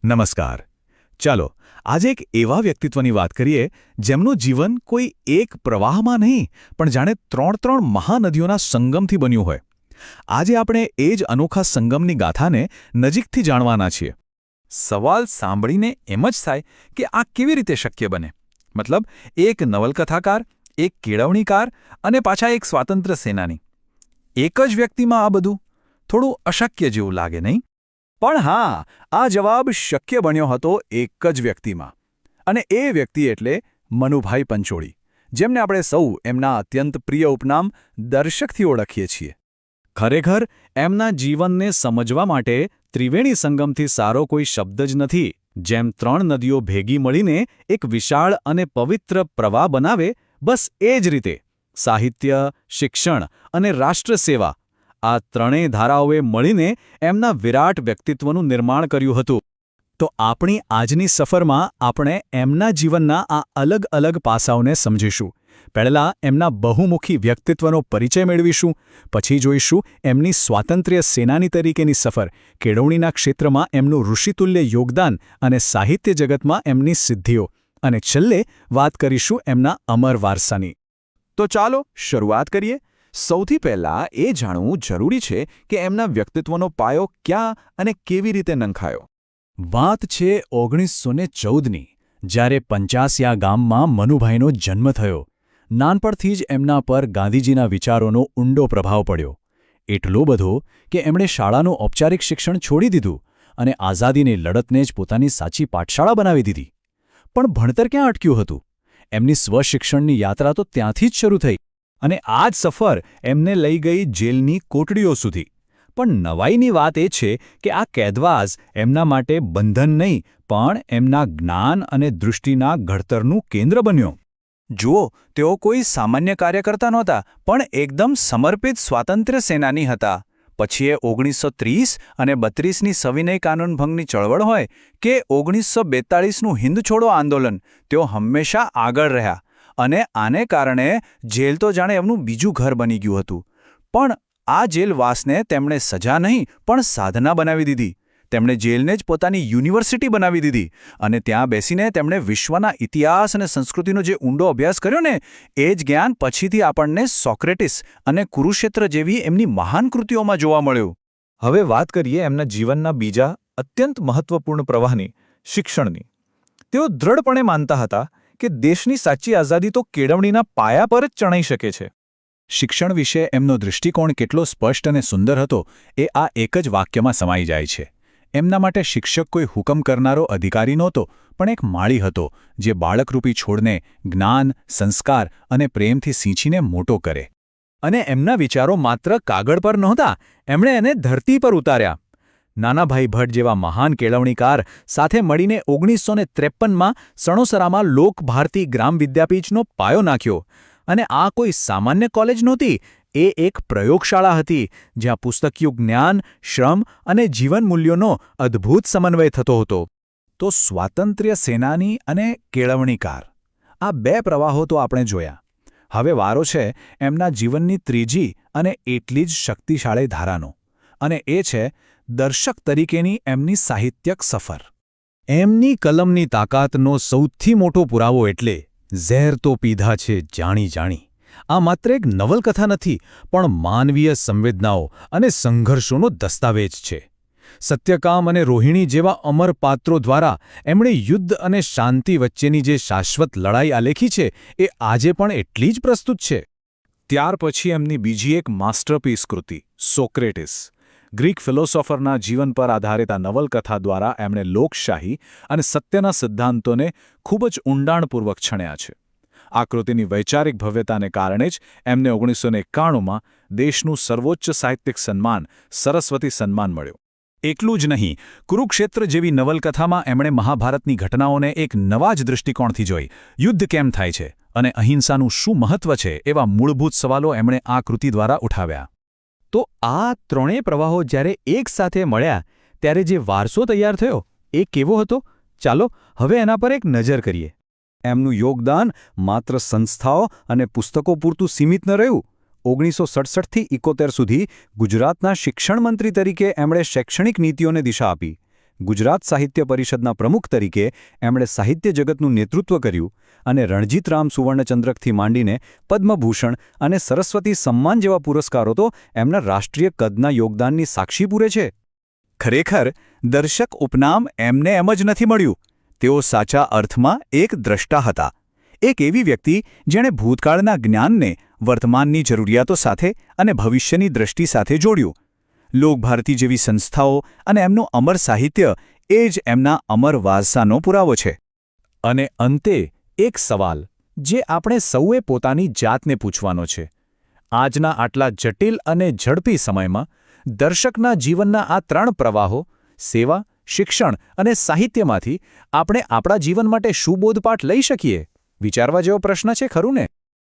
નમસ્કાર. ચાલો આજે એક એવા વ્યક્તિત્વની વાત કરીએ જેમનું જીવન કોઈ એક પ્રવાહમાં નહીં પણ જાણે ત્રણ મહાનદીઓના સંગમથી બન્યું હોય. આજે આપણે એ જ અનોખા સંગમની ગાથાને નજીકથી જાણવાના છીએ. સવાલ સાંભળીને એમ જ થાય કે આ કેવી રીતે શક્ય બને. મતલબ એક નવલકથાકાર, એક કેળવણીકાર અને પાછા એક સ્વાતંત્ર્ય સેનાની. એક જ વ્યક્તિમાં આ બધું થોડું અશક્ય જેવું લાગે નહીં? પણ હા, આ જવાબ શક્ય બન્યો હતો એક જ વ્યક્તિમાં. અને એ વ્યક્તિ એટલે મનુભાઈ પંચોળી, જેમને આપણે સૌ એમના અત્યંત પ્રિય ઉપનામ દર્શકથી ઓળખીએ છીએ. ખરેખર એમના જીવનને સમજવા માટે ત્રિવેણી સંગમથી સારો કોઈ શબ્દ જ નથી. જેમ ત્રણ નદીઓ ભેગી મળીને એક વિશાળ અને પવિત્ર પ્રવાહ બનાવે, બસ એ જ રીતે સાહિત્ય, શિક્ષણ અને રાષ્ટ્રસેવા, આ ત્રણેય ધારાઓએ મળીને એમના વિરાટ વ્યક્તિત્વનું નિર્માણ કર્યું હતું. તો આપણી આજની સફરમાં આપણે એમના જીવનના આ અલગ અલગ પાસાઓને સમજીશું. પહેલાં એમના બહુમુખી વ્યક્તિત્વનો પરિચય મેળવીશું, પછી જોઈશું એમની સ્વાતંત્ર્ય સેનાની તરીકેની સફર, કેળવણીના ક્ષેત્રમાં એમનું ઋષિતુલ્ય યોગદાન અને સાહિત્ય જગતમાં એમની સિદ્ધિઓ, અને છેલ્લે વાત કરીશું એમના અમર વારસાની. તો ચાલો શરૂઆત કરીએ. સૌથી પહેલાં એ જાણવું જરૂરી છે કે એમના વ્યક્તિત્વનો પાયો ક્યાં અને કેવી રીતે નંખાયો. વાત છે 1914ની, જ્યારે પંચાસિયા ગામમાં મનુભાઈનો જન્મ થયો. નાનપણથી જ એમના પર ગાંધીજીના વિચારોનો ઊંડો પ્રભાવ પડ્યો. એટલો બધો કે એમણે શાળાનું ઔપચારિક શિક્ષણ છોડી દીધું અને આઝાદીની લડતને જ પોતાની સાચી પાઠશાળા બનાવી દીધી. પણ ભણતર ક્યાં અટક્યું હતું? એમની સ્વશિક્ષણની યાત્રા તો ત્યાંથી જ શરૂ થઈ. અને આ જ સફર એમને લઈ ગઈ જેલની કોટડીઓ સુધી. પણ નવાઈની વાત એ છે કે આ કેદવાસ એમના માટે બંધન નહીં, પણ એમના જ્ઞાન અને દૃષ્ટિના ઘડતરનું કેન્દ્ર બન્યો. જુઓ, તેઓ કોઈ સામાન્ય કાર્યકર્તા નહોતા, પણ એકદમ સમર્પિત સ્વાતંત્ર્ય સેનાની હતા. પછી એ 1930 અને 32ની સવિનય કાનૂન ભંગની ચળવળ હોય કે 1942નું હિન્દ છોડો આંદોલન, તેઓ હંમેશા આગળ રહ્યા. અને આને કારણે જેલ તો જાણે એમનું બીજું ઘર બની ગયું હતું. પણ આ જેલવાસને તેમણે સજા નહીં પણ સાધના બનાવી દીધી. તેમણે જેલને જ પોતાની યુનિવર્સિટી બનાવી દીધી અને ત્યાં બેસીને તેમણે વિશ્વના ઇતિહાસ અને સંસ્કૃતિનો જે ઊંડો અભ્યાસ કર્યો ને, એ જ જ્ઞાન પછીથી આપણને સોક્રેટિસ અને કુરુક્ષેત્ર જેવી એમની મહાન કૃતિઓમાં જોવા મળ્યું. હવે વાત કરીએ એમના જીવનના બીજા અત્યંત મહત્વપૂર્ણ પ્રવાહની, શિક્ષણની. તેઓ દૃઢપણે માનતા હતા કે દેશની સાચી આઝાદી તો કેળવણીના પાયા પર જ ચણાઈ શકે છે. શિક્ષણ વિશે એમનો દૃષ્ટિકોણ કેટલો સ્પષ્ટ અને સુંદર હતો એ આ એક જ વાક્યમાં સમાઈ જાય છે. એમના માટે શિક્ષક કોઈ હુકમ કરનારો અધિકારી નહોતો, પણ એક માળી હતો જે બાળકરૂપી છોડને જ્ઞાન, સંસ્કાર અને પ્રેમથી સિંચીને મોટો કરે. અને એમના વિચારો માત્ર કાગળ પર નહોતા, એમણે એને ધરતી પર ઉતાર્યા. નાનાભાઈ ભટ્ટ જેવા મહાન કેળવણીકાર સાથે મળીને 1953માં સણોસરામાં લોકભારતી ગ્રામ વિદ્યાપીઠનો પાયો નાખ્યો. અને આ કોઈ સામાન્ય કોલેજ નહોતી, એ એક પ્રયોગશાળા હતી જ્યાં પુસ્તકીયું જ્ઞાન, શ્રમ અને જીવન મૂલ્યોનો અદ્ભુત સમન્વય થતો હતો. તો સ્વાતંત્ર્ય સેનાની અને કેળવણીકાર, આ બે પ્રવાહો તો આપણે જોયા. હવે વારો છે એમના જીવનની ત્રીજી અને એટલી જ શક્તિશાળી ધારાનો, અને એ છે દર્શક તરીકેની એમની સાહિત્યક સફર. એમની કલમની તાકાતનો સૌથી મોટો પુરાવો એટલે ઝેર તો પીધા છે જાણી જાણી. આ માત્ર એક નવલકથા નથી, પણ માનવીય સંવેદનાઓ અને સંઘર્ષોનો દસ્તાવેજ છે. સત્યકામ અને રોહિણી જેવા અમર પાત્રો દ્વારા એમણે યુદ્ધ અને શાંતિ વચ્ચેની જે શાશ્વત લડાઈ આલેખી છે, એ આજે પણ એટલી જ પ્રસ્તુત છે. ત્યાર પછી એમની બીજી એક માસ્ટરપીસ કૃતિ, સોક્રેટિસ. ગ્રીક ફિલોસોફરના જીવન પર આધારિત આ નવલકથા દ્વારા એમણે લોકશાહી અને સત્યના સિદ્ધાંતોને ખૂબ જ ઊંડાણપૂર્વક છણ્યા છે. આ કૃતિની વૈચારિક ભવ્યતાને કારણે જ એમને 1991માં દેશનું સર્વોચ્ચ સાહિત્યિક સન્માન સરસ્વતી સન્માન મળ્યું. એટલું જ નહીં, કુરુક્ષેત્ર જેવી નવલકથામાં એમણે મહાભારતની ઘટનાઓને એક નવા જ દૃષ્ટિકોણથી જોઈ. યુદ્ધ કેમ થાય છે અને અહિંસાનું શું મહત્વ છે, એવા મૂળભૂત સવાલો એમણે આ કૃતિ દ્વારા ઉઠાવ્યા. તો આ ત્રણેય પ્રવાહો જ્યારે એક સાથે મળ્યા ત્યારે જે વારસો તૈયાર થયો એ કેવો હતો? ચાલો હવે એના પર એક નજર કરીએ. એમનું યોગદાન માત્ર સંસ્થાઓ અને પુસ્તકો પૂરતું સીમિત ન રહ્યું. 1967થી 71 સુધી ગુજરાતના શિક્ષણ મંત્રી તરીકે એમણે શૈક્ષણિક નીતિઓને દિશા આપી. ગુજરાત સાહિત્ય પરિષદના પ્રમુખ તરીકે એમણે સાહિત્ય જગતનું નેતૃત્વ કર્યું અને રણજીતરામ સુવર્ણચંદ્રકથી માંડીને પદ્મભૂષણ અને સરસ્વતી સન્માન જેવા પુરસ્કારો તો એમના રાષ્ટ્રીય કદના યોગદાનની સાક્ષી પૂરે છે. ખરેખર દર્શક ઉપનામ એમને એમ જ નથી મળ્યું. તેઓ સાચા અર્થમાં એક દ્રષ્ટા હતા. એક એવી વ્યક્તિ જેણે ભૂતકાળના જ્ઞાનને વર્તમાનની જરૂરિયાતો સાથે અને ભવિષ્યની દ્રષ્ટિ સાથે જોડ્યું. લોકભારતી જેવી સંસ્થાઓ અને એમનું અમર સાહિત્ય એ જ એમના અમર વારસાનો પુરાવો છે. અને અંતે એક સવાલ જે આપણે સૌએ પોતાની જાતને પૂછવાનો છે. આજના આટલા જટિલ અને ઝડપી સમયમાં દર્શકના જીવનના આ 3 પ્રવાહો સેવા, શિક્ષણ અને સાહિત્યમાંથી આપણે આપણા જીવન માટે શું બોધપાઠ લઈ શકીએ? વિચારવા જેવો પ્રશ્ન છે, ખરું ને?